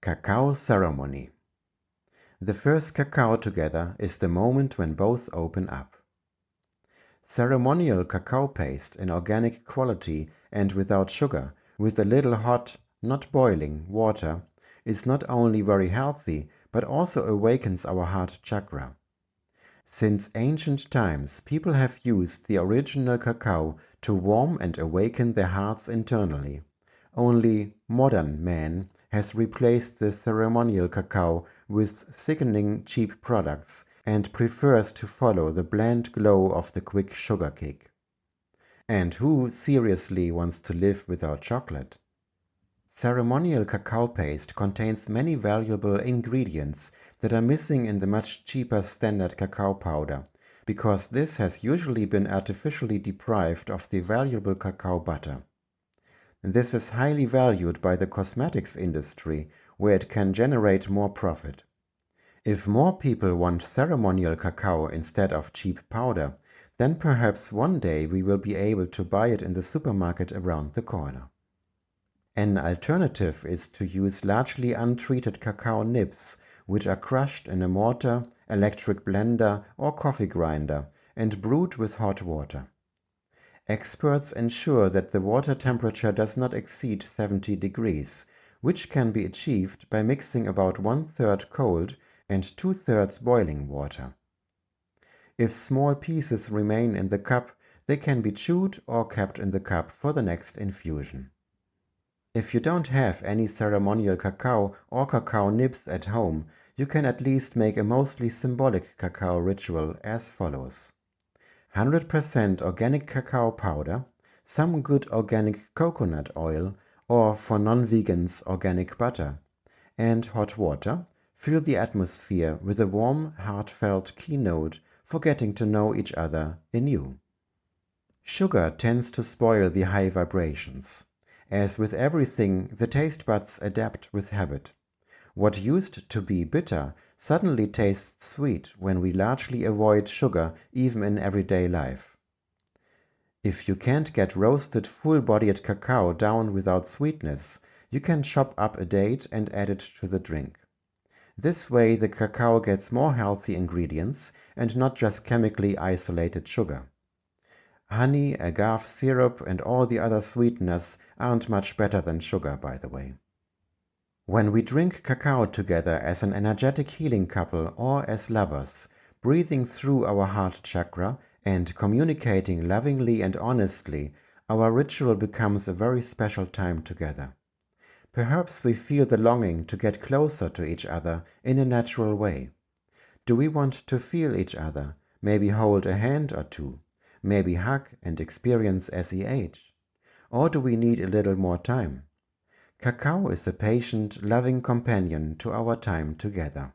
Cacao ceremony. The first cacao together is the moment when both open up. Ceremonial cacao paste in organic quality and without sugar, with a little hot, not boiling, water, is not only very healthy, but also awakens our heart chakra. Since ancient times, people have used the original cacao to warm and awaken their hearts internally. Only modern man has replaced the ceremonial cacao with sickening cheap products and prefers to follow the bland glow of the quick sugar kick. And who seriously wants to live without chocolate? Ceremonial cacao paste contains many valuable ingredients that are missing in the much cheaper standard cacao powder, because this has usually been artificially deprived of the valuable cacao butter. This is highly valued by the cosmetics industry, where it can generate more profit. If more people want ceremonial cacao instead of cheap powder, then perhaps one day we will be able to buy it in the supermarket around the corner. An alternative is to use largely untreated cacao nibs, which are crushed in a mortar, electric blender, or coffee grinder and brewed with hot water. Experts ensure that the water temperature does not exceed 70 degrees, which can be achieved by mixing about 1/3 cold and 2/3 boiling water. If small pieces remain in the cup, they can be chewed or kept in the cup for the next infusion. If you don't have any ceremonial cacao or cacao nibs at home, you can at least make a mostly symbolic cacao ritual as follows: 100% organic cacao powder, some good organic coconut oil, or for non-vegans organic butter, and hot water. Fill the atmosphere with a warm, heartfelt keynote for getting to know each other anew. Sugar tends to spoil the high vibrations. As with everything, the taste buds adapt with habit. What used to be bitter suddenly tastes sweet when we largely avoid sugar even in everyday life. If you can't get roasted full-bodied cacao down without sweetness, you can chop up a date and add it to the drink. This way the cacao gets more healthy ingredients and not just chemically isolated sugar. Honey, agave syrup, and all the other sweeteners aren't much better than sugar, by the way. When we drink cacao together as an energetic healing couple or as lovers, breathing through our heart chakra and communicating lovingly and honestly, our ritual becomes a very special time together. Perhaps we feel the longing to get closer to each other in a natural way. Do we want to feel each other, maybe hold a hand or two, maybe hug and experience SEH? Or do we need a little more time? Cacao is a patient, loving companion to our time together.